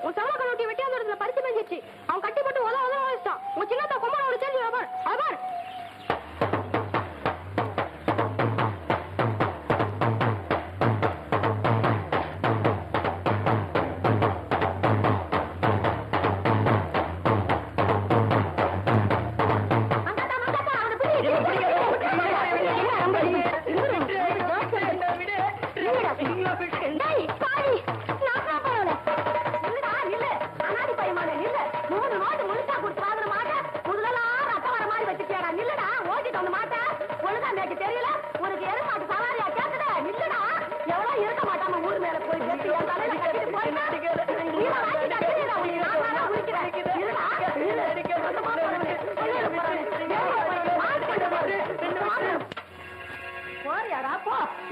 உன் சம கணவட்டி வெட்டியாந்த இடத்துல பறிச்சு மேஞ்சிச்சு. அவன் கட்டி போட்டு உத உத வச்சிட்டான். உன் சின்னத்த கொம்பனோட சேர்ந்து பார் அவர்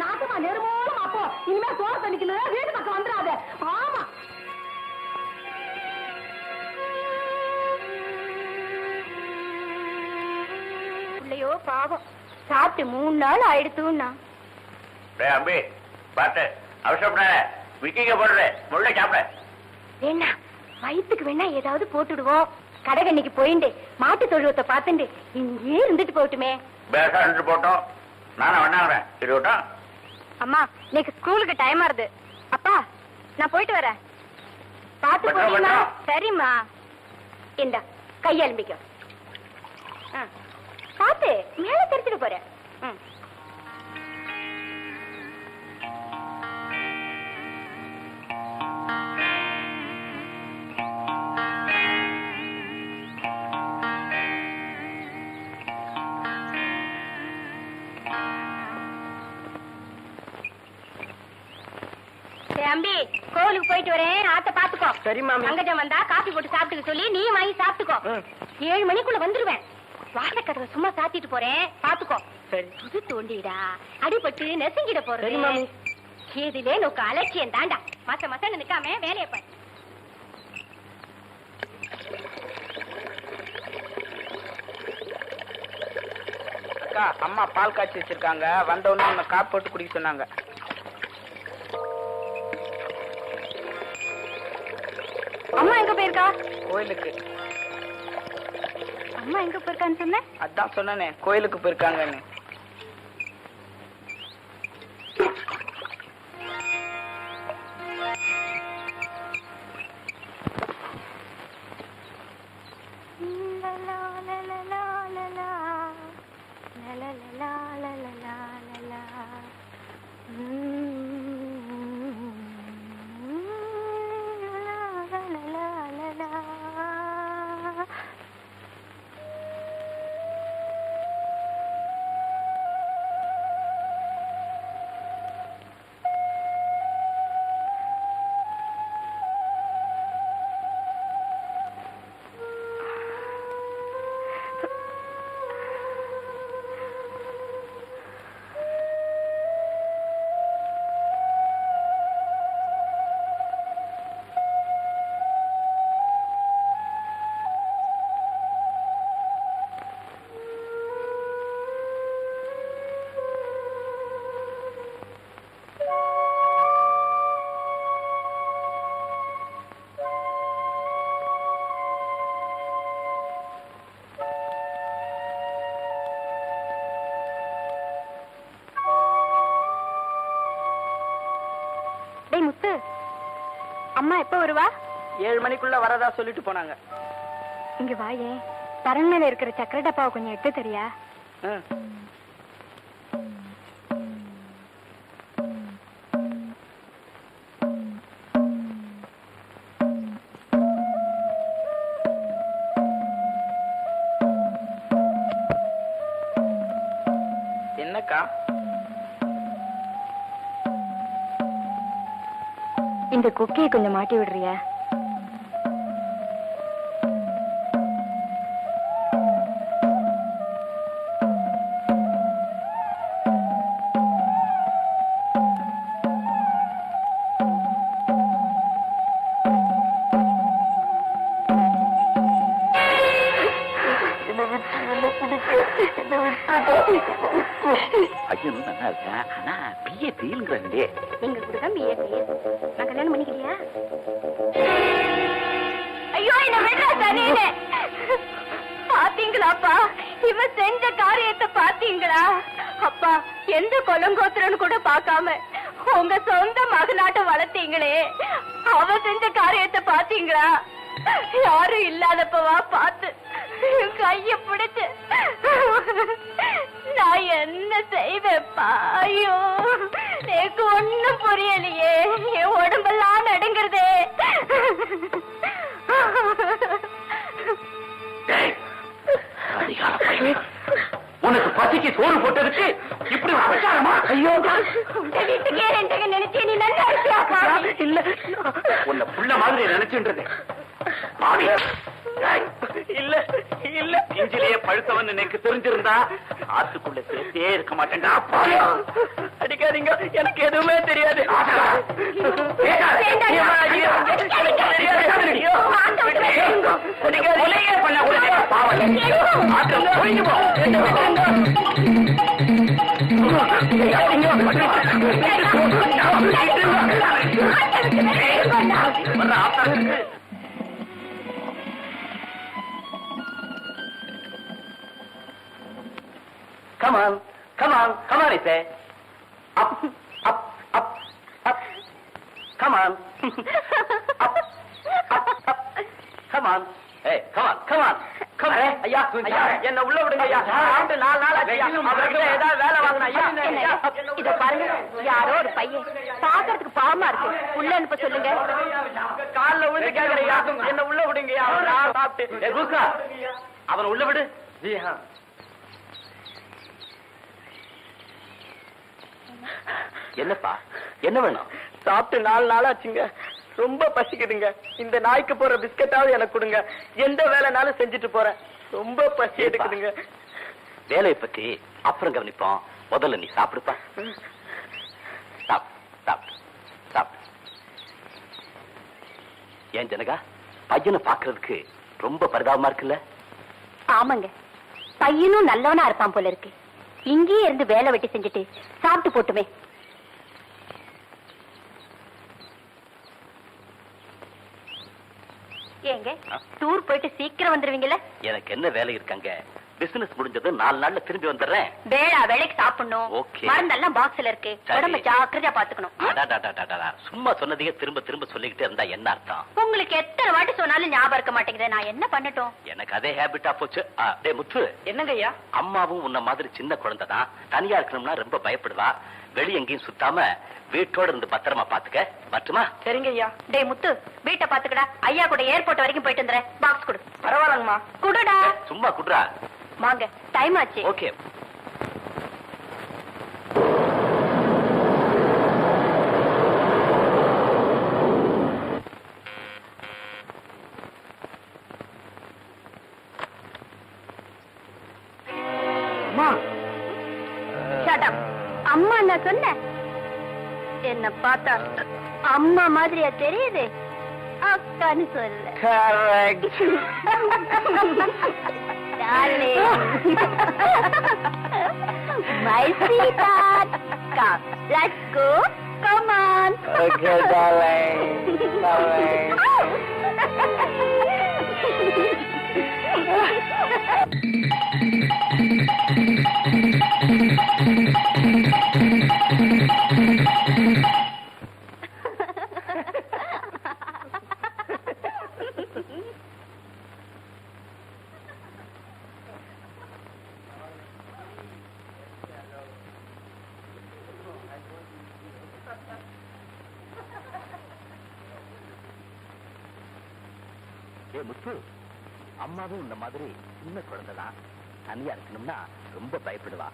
நாட்டுமா நெருமோலம் அப்போ இனிமே சோறு தண்ணிக்கல வீட்டு பக்கம் வந்துடாத. ஆமா இல்லையோ பாவம் சாப்பிட்டு 3 நாள் ஆயிடுத்துன்னா. அம்பி பாத்து அவசரப்பட விக்கிங்க போடுற முள்ள சாப்பிட என்ன வயிற்றுக்கு வேணா ஏதாவது போட்டுடுவோம். கடைகண்ணிக்கு போயிண்டு மாட்டு தொழுவத்தை பார்த்துண்டு இங்கே இருந்துட்டு போட்டுமே. பேசா இருந்து போட்டோம். நானும் வேணாங்கிறேன் இருக்கட்டும். அம்மா இன்னைக்கு ஸ்கூலுக்கு டைம் ஆறுது. அப்பா நான் போயிட்டு வரேன். பாத்து போறீங்களா? சரிம்மா. இந்த கையெலும்பிக்க பாத்து மேல தெரிச்சுட்டு போறேன். தம்பி கோவிலுக்கு போயிட்டு வரேன். ஆத்த பாத்துக்கோ. சரி மாமி. அங்கஜம் வந்தா காபி போட்டு சாப்பிட்டுக்க சொல்லி நீ வாங்கி சாப்பிட்டுக்கோ. 7 மணிக்குள்ள வந்துருவேன். வாசக்கதவை சும்மா சாத்திட்டு போறேன் பாத்துக்கோ. சரி. புது தோண்டிடா அடிபட்டு நெசுங்கிட போறது. சரி மாமி. இதுல நோக்க அலட்சியம் தாண்டா. மாசம் நிக்காம வேலையை பாரு. அக்கா அம்மா பால் காய்ச்சி வச்சிருக்காங்க. வந்தவொன்னு உன்னை காப்பி போட்டு குடிக்க சொன்னாங்க. அம்மா எங்க போயிருக்கா? கோயிலுக்கு. அம்மா எங்க போயிருக்கான்னு சொன்ன? அதான் சொன்னனே கோயிலுக்கு போயிருக்காங்கன்னு. முத்து அம்மா எப்ப வருவா? 7 மணிக்குள்ள வரதா சொல்லிட்டு போனாங்க. இங்க வாயே. தரன் மேல இருக்கிற சக்கரை டப்பாவை கொஞ்சம் எடுத்து தெரியா? என்னக்கா? இந்த குக்கியை கொஞ்சம் மாட்டி விடுறியா? பையனும் நல்லா இருக்கேன் ஆனா பிஏ ஃபெயிலுங்கிறாங்களே. எங்க கூட தான் பிஏ நான் கல்யாணம் பண்ணிக்கிறியா? ஐயோ என்ன விடுறா சனியனே. பாத்தீங்களாப்பா இவன் செஞ்ச காரியத்தை பாத்தீங்களா? அப்பா எந்த கொலங்கோத்திரன்னு கூட பார்க்காம உங்க சொந்த மகனாட்ட வளர்த்தீங்களே, அவ செஞ்ச காரியத்தை பாத்தீங்களா? யாரும் இல்லாதப்பவா பார்த்து கைய பிடிச்சு நான் என்ன செய்வேப்பா? ஐயோ எனக்கு ஒண்ணும் புரியலையே, என் உடம்பெல்லாம் நடுங்கிறதே. உனக்கு பசிக்கு சோறு போட்டதுக்கு இப்படி பிரச்சாரமா? ஐயோ உங்க வீட்டுக்கே ரெண்டக நினைச்சு நீ நல்லா இருக்கியாப்பா? இல்ல உன்னை புள்ள மாதிரி நினைச்சுன்றது. இல்ல இல்ல இஞ்சிலேயே பழுத்தவன் எனக்கு தெரிஞ்சிருந்தா ஆத்துக்குள்ள சேர்த்தே இருக்க மாட்டேன்டா. அடிக்காதீங்க, எனக்கு எதுவுமே தெரியாது. Come on, come on, come on, Ise. Up, up, up, up. Come on. Up, up, up. Come on. Hey, come on, come on. Come on. ஐயா, ஐயா, என்ன உள்ள விடுங்க ஐயா. ஆண்டு 4 நாள் ஆச்சு ஐயா. அவர்கிட்ட ஏதாவது வேலை வாங்கணும் ஐயா. இத பாருங்க, யாரோ ஒரு பையன் பாக்குறதுக்கு பாவமா இருக்கு, உள்ள அனுப்ப சொல்லுங்க. கால்ல விழுந்து கேக்குறையா, என்ன உள்ள விடுங்கய்யா. நான் சாப்பிட்டு. ஏ குஸ்கா, அவனை உள்ள விடு. ஜி ஹா. என்னப்பா, என்ன வேணும்? சாப்பிட்டு 4 நாள் ஆச்சுங்க. ரொம்ப பசிக்குதுங்க. இந்த நாய்க்கு போற பிஸ்கட்டாவது எனக்கு கொடுங்க. எந்த வேலைனாலும் செஞ்சுட்டு போறேன். ரொம்ப பசி எடுக்குதுங்க. வேலையை பத்தி அப்புறம் கவனிப்போம். முதல்ல நீ சாப்பிடுப்பா. சாப்பிடு. ஏன் ஜனகா, பையனை பாக்குறதுக்கு ரொம்ப பரிதாபமா இருக்குல்ல? ஆமாங்க, பையனும் நல்லவனா இருப்பான் போல இருக்கு. இங்கேயே இருந்து வேலை வெட்டி செஞ்சுட்டு சாப்பிட்டு போட்டுமே. ஏங்க டூர் போயிட்டு சீக்கிரம் வந்துருவீங்கல்ல? எனக்கு என்ன வேலை இருக்காங்க? பிசினஸ் முடிஞ்சது 4 நாள்ல திரும்பி வந்துடுறேன். வேலைக்கு சாப்பிடணும். ஓகே. மருந்தெல்லாம் பாக்ஸ்ல இருக்கு. உடம்ப ஜாக்கிரதையா பாத்துக்கணும். சும்மா சொன்னதையே திரும்ப திரும்ப சொல்லிக்கிட்டே இருந்தா என்ன அர்த்தம்? உங்களுக்கு எத்தனை வாட்டி சொன்னாலும் ஞாபகம் இருக்க மாட்டேங்குது. நான் என்ன பண்ணட்டும்? எனக்கு அதே ஹேபிட்டா போச்சு. டேய் முத்து, என்னங்க ஐயா? அம்மாவும் உன்ன மாதிரி சின்ன குழந்தை தான். தனியா இருக்கணும்னா ரொம்ப பயப்படுவா. வெளிய எங்கேயும் சுத்தாம வீட்டோட இருந்து பத்திரமா பாத்துக்க. வரட்டுமா? சரிங்க ஐயா. டேய் முத்து, வீட்டை பாத்துக்கடா. ஐயா கூட ஏர்போர்ட் வரைக்கும் போயிட்டு வந்துறேன். பாக்ஸ் கொடு. பரவாயில்லங்கம்மா. குடுடா. சும்மா குடுறா. வாங்க, டைம் ஆச்சு. ஓகே. Shut up. அம்மா நான் சொன்னேன். என்ன பார்த்தா அம்மா மாதிரியா தெரியுது? அக்கான்னு சொல்ல. Correct. My sweetheart. Come, let's go. Come on. Okay, darling. Darling. முத்து, அம்மாவும் இந்த மாதிரி சின்ன குழந்தைதான். தனியா இருக்கணும்னா ரொம்ப பயப்படுவா.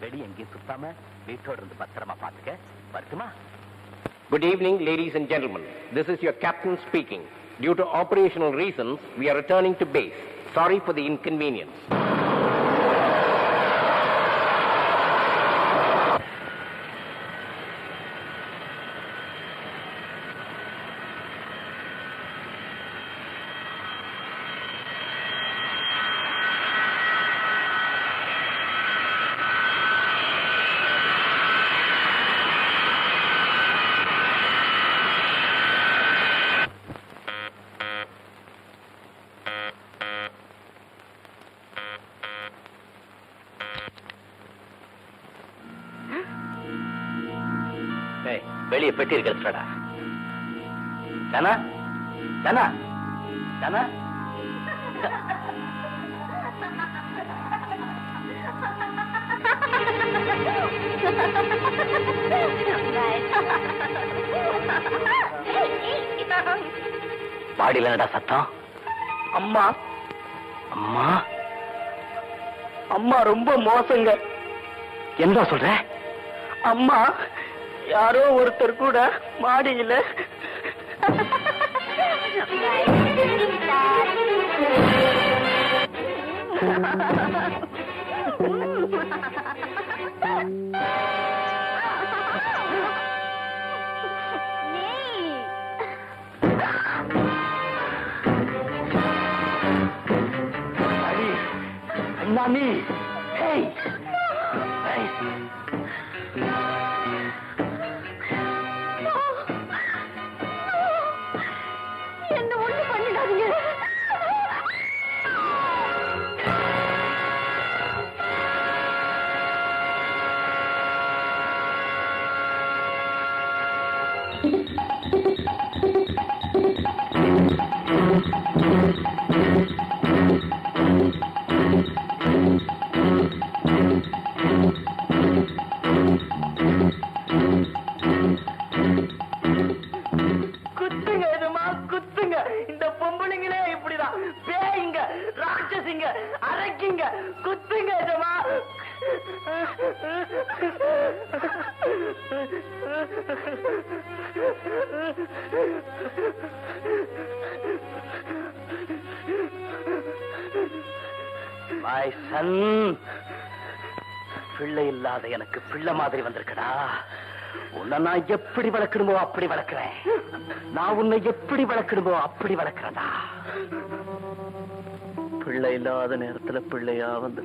வெளிய எங்கேயும் சுத்தாம வீட்டோட இருந்து பத்திரமா பாத்துக்க. வரட்டுமா? Good evening, ladies and gentlemen. This is your captain speaking. Due to operational reasons, we are returning to base. Sorry for the inconvenience. வெளியே பெட்டி இருக்கிறடா. ஜனா ஜனா ஜனா பாடியில என்னடா சத்தம்? அம்மா அம்மா அம்மா ரொம்ப மோசங்க. என்னடா சொல்ற? அம்மா யாரோ ஒருத்தர் கூட மாடியில நானி ஹேய் ஹேய் என்ன ஒண்ணு பண்ணிடாதீங்க. குத்துங்க எதுமா குத்துங்க. இந்த பொம்பளைங்களே இப்படிதான் பேய்ங்க, ராட்சசிங்க, அரைக்கிங்க. குத்துங்க எதுமா. மை சன், பிள்ளை இல்லாத எனக்கு பிள்ளை மாதிரி வந்திருக்கடா. உன்னை நான் எப்படி வளர்க்கணுமோ அப்படி வளர்க்கிறேன். நான் உன்னை எப்படி வளர்க்கணுமோ அப்படி வளர்க்கிறேன்டா. பிள்ளை இல்லாத நேரத்துல பிள்ளையா வந்து